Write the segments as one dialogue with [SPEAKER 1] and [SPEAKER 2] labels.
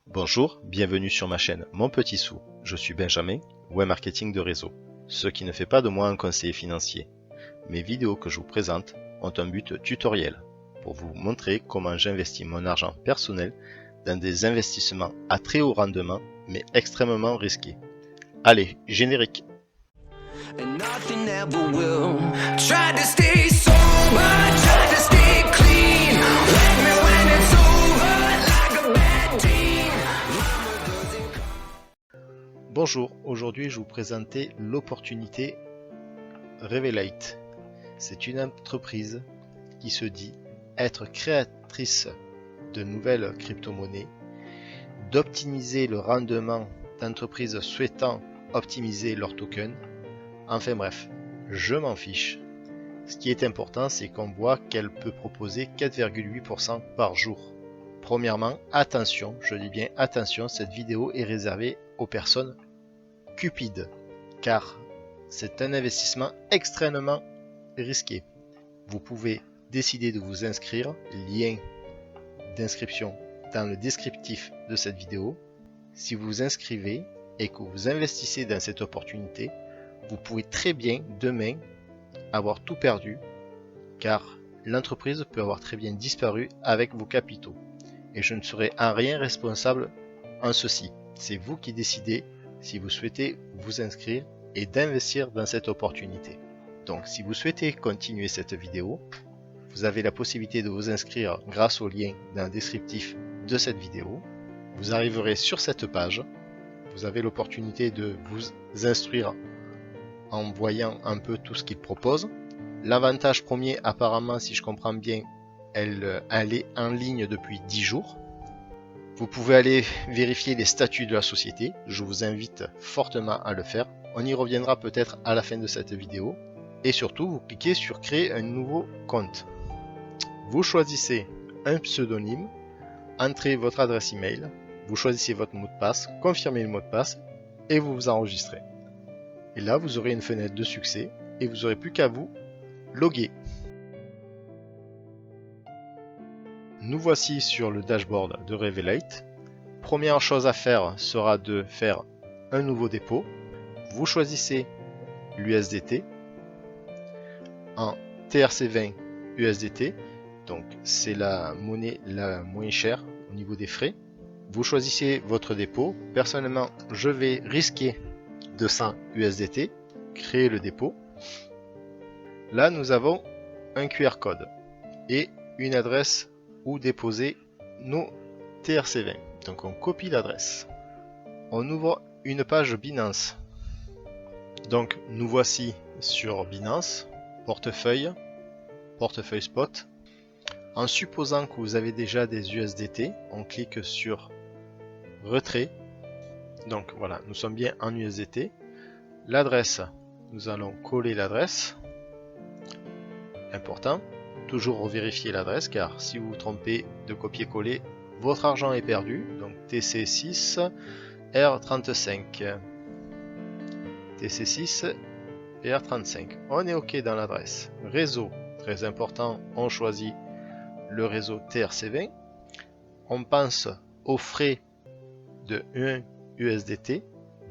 [SPEAKER 1] Bonjour, bienvenue sur ma chaîne Mon Petit Sou. Je suis Benjamin, web marketing de réseau, ce qui ne fait pas de moi un conseiller financier. Mes vidéos que je vous présente ont un but tutoriel, pour vous montrer comment j'investis mon argent personnel dans des investissements à très haut rendement, mais extrêmement risqués. Allez, générique!
[SPEAKER 2] And nothing ever will. Tried to stay sober, tried to stay clean. Let me when it's over, like a bad dream. Mama doesn't come.
[SPEAKER 1] Bonjour, aujourd'hui je vous présentais l'opportunité Revelate. C'est une entreprise qui se dit être créatrice de nouvelles crypto-monnaies, d'optimiser le rendement d'entreprises souhaitant optimiser leurs tokens. Enfin bref, je m'en fiche. Ce qui est important, c'est qu'on voit qu'elle peut proposer 4,8% par jour. Premièrement, attention, je dis bien attention, cette vidéo est réservée aux personnes cupides, car c'est un investissement extrêmement risqué. Vous pouvez décider de vous inscrire, lien d'inscription dans le descriptif de cette vidéo. Si vous vous inscrivez et que vous investissez dans cette opportunité, vous pouvez très bien demain avoir tout perdu, car l'entreprise peut avoir très bien disparu avec vos capitaux. Et je ne serai en rien responsable en ceci. C'est vous qui décidez si vous souhaitez vous inscrire et d'investir dans cette opportunité. Donc si vous souhaitez continuer cette vidéo, vous avez la possibilité de vous inscrire grâce au lien dans le descriptif de cette vidéo. Vous arriverez sur cette page, vous avez l'opportunité de vous instruire en voyant un peu tout ce qu'il propose. L'avantage premier, apparemment, si je comprends bien, elle est en ligne depuis 10 jours. Vous pouvez aller vérifier les statuts de la société. Je vous invite fortement à le faire. On y reviendra peut-être à la fin de cette vidéo. Et surtout, vous cliquez sur créer un nouveau compte. Vous choisissez un pseudonyme, entrez votre adresse email, vous choisissez votre mot de passe, confirmez le mot de passe et vous vous enregistrez. Et là, vous aurez une fenêtre de succès et vous n'aurez plus qu'à vous loguer. Nous voici sur le dashboard de Revelate. Première chose à faire sera de faire un nouveau dépôt. Vous choisissez l'USDT en TRC20 USDT. Donc c'est la monnaie la moins chère au niveau des frais. Vous choisissez votre dépôt. Personnellement, je vais risquer 200 USDT, créer le dépôt. Là, nous avons un QR code et une adresse où déposer nos TRC20. Donc on copie l'adresse. On ouvre une page Binance. Donc nous voici sur Binance, portefeuille spot. En supposant que vous avez déjà des USDT, on clique sur retrait. Donc voilà, nous sommes bien en USDT. L'adresse, nous allons coller l'adresse. Important, toujours vérifier l'adresse, car si vous vous trompez de copier-coller, votre argent est perdu. Donc TC6 R35. TC6 R35. On est OK dans l'adresse. Réseau, très important, on choisit le réseau TRC20. On pense aux frais de 1 USDT.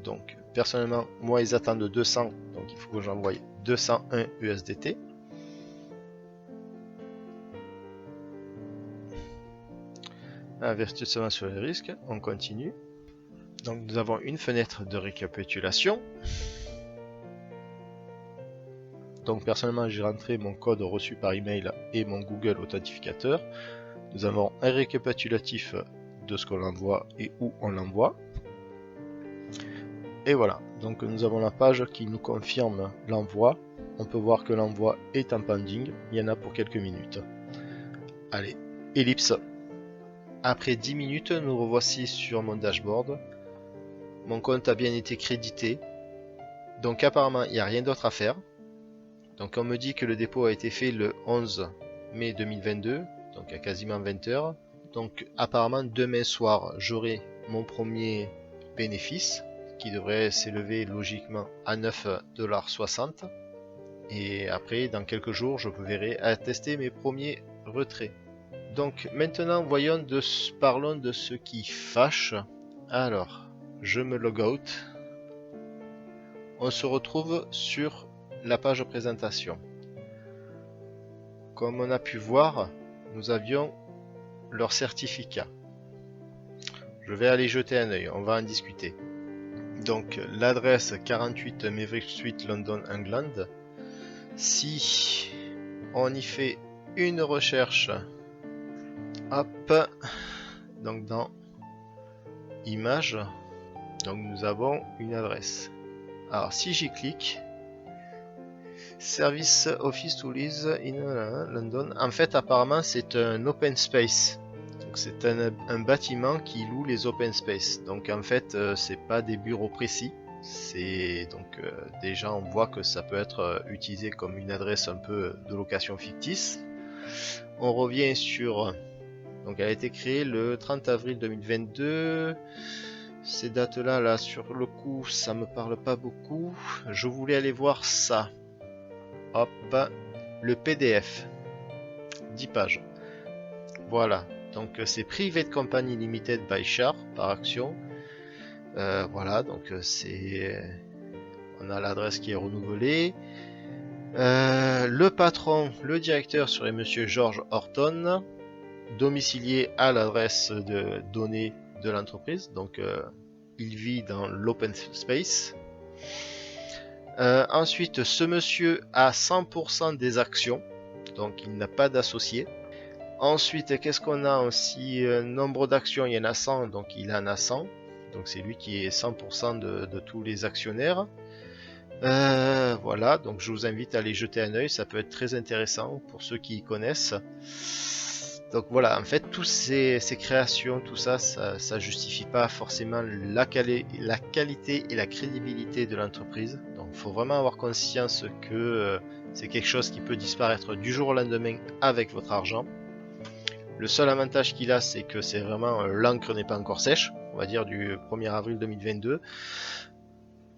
[SPEAKER 1] Donc personnellement, moi ils attendent 200, donc il faut que j'envoie 201 USDT. Avertissement sur les risques, on continue. Donc nous avons une fenêtre de récapitulation. Donc personnellement j'ai rentré mon code reçu par email et mon Google Authentificateur. Nous avons un récapitulatif de ce qu'on envoie et où on l'envoie. Et voilà, donc nous avons la page qui nous confirme l'envoi. On peut voir que l'envoi est en pending, il y en a pour quelques minutes. Allez, ellipse. Après 10 minutes, nous revoici sur mon dashboard. Mon compte a bien été crédité. Donc apparemment, il n'y a rien d'autre à faire. Donc on me dit que le dépôt a été fait le 11 mai 2022, donc à quasiment 20 heures. Donc apparemment, demain soir, j'aurai mon premier bénéfice, qui devrait s'élever logiquement à 9,60 $. Et après, dans quelques jours, je verrai attester mes premiers retraits. Donc maintenant parlons de ce qui fâche. Alors, je me log out. On se retrouve sur la page présentation. Comme on a pu voir, nous avions leur certificat. Je vais aller jeter un œil, on va en discuter. Donc l'adresse 48 Maverick Street, London, England. Si on y fait une recherche, hop, donc dans images, donc nous avons une adresse. Alors si j'y clique, Service Office to Lease in London, en fait apparemment c'est un open space. Donc c'est un bâtiment qui loue les open space. Donc en fait c'est pas des bureaux précis. C'est donc déjà on voit que ça peut être utilisé comme une adresse un peu de location fictice. On revient sur, donc elle a été créée le 30 avril 2022. Ces dates là sur le coup ça me parle pas beaucoup. Je voulais aller voir ça. Hop, le PDF 10 pages. Voilà, donc c'est Private Company Limited by Share par action. Voilà, donc on a l'adresse qui est renouvelée. Le patron, le directeur serait monsieur George Horton, domicilié à l'adresse de données de l'entreprise. Donc il vit dans l'open space. Ensuite, ce monsieur a 100% des actions, donc il n'a pas d'associé. Ensuite, qu'est-ce qu'on a aussi? Nombre d'actions, il y en a 100, donc il en a 100. Donc c'est lui qui est 100% de tous les actionnaires. Voilà, donc je vous invite à aller jeter un œil, ça peut être très intéressant pour ceux qui y connaissent. Donc voilà, en fait, toutes ces créations, tout ça, ça justifie pas forcément la qualité et la crédibilité de l'entreprise. Donc il faut vraiment avoir conscience que c'est quelque chose qui peut disparaître du jour au lendemain avec votre argent. Le seul avantage qu'il a, c'est que c'est vraiment l'encre n'est pas encore sèche, on va dire du 1er avril 2022.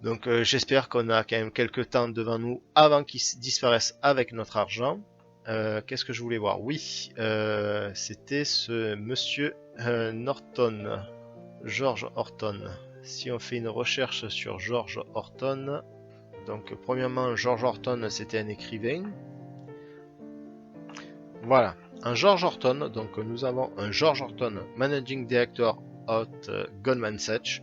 [SPEAKER 1] Donc j'espère qu'on a quand même quelques temps devant nous avant qu'il disparaisse avec notre argent. Qu'est-ce que je voulais voir? Oui, c'était ce monsieur Norton, George Horton. Si on fait une recherche sur George Horton, donc premièrement George Horton c'était un écrivain. Voilà, un George Horton, donc nous avons un George Horton, Managing Director at Goldman Sachs.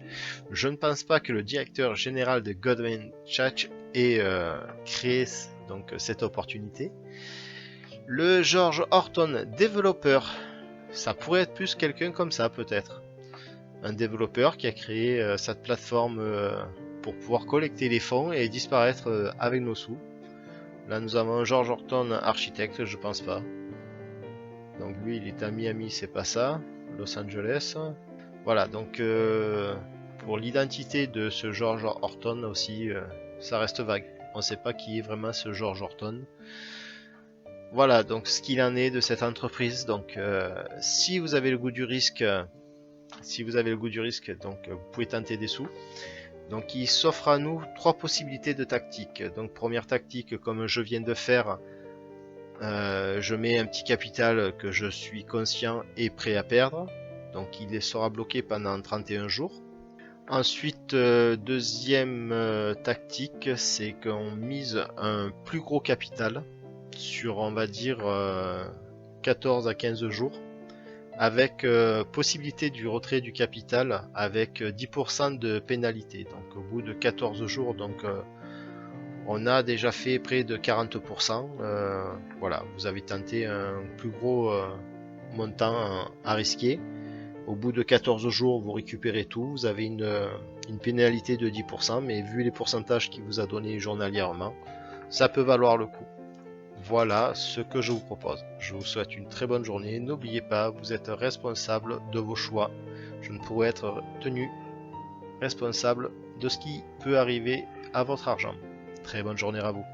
[SPEAKER 1] Je ne pense pas que le directeur général de Goldman Sachs ait créé donc cette opportunité. Le George Horton développeur, ça pourrait être plus quelqu'un comme ça peut-être. Un développeur qui a créé cette plateforme pour pouvoir collecter les fonds et disparaître avec nos sous. Là nous avons un George Horton architecte, je pense pas. Donc lui il est à Miami, c'est pas ça. Los Angeles. Voilà, donc pour l'identité de ce George Horton aussi, ça reste vague. On ne sait pas qui est vraiment ce George Horton. Voilà, donc ce qu'il en est de cette entreprise. Donc si vous avez le goût du risque, donc vous pouvez tenter des sous. Donc il s'offre à nous 3 possibilités de tactique. Donc première tactique, comme je viens de faire, je mets un petit capital que je suis conscient et prêt à perdre. Donc il sera bloqué pendant 31 jours. Ensuite, deuxième tactique, c'est qu'on mise un plus gros capital sur, on va dire, 14 à 15 jours, avec possibilité du retrait du capital avec 10% de pénalité. Donc au bout de 14 jours, donc on a déjà fait près de 40%. Voilà, vous avez tenté un plus gros montant à risquer. Au bout de 14 jours, vous récupérez tout. Vous avez une pénalité de 10%, mais vu les pourcentages qu'il vous a donné journalièrement, ça peut valoir le coup. Voilà ce que je vous propose. Je vous souhaite une très bonne journée. N'oubliez pas, vous êtes responsable de vos choix. Je ne pourrais être tenu responsable de ce qui peut arriver à votre argent. Très bonne journée à vous.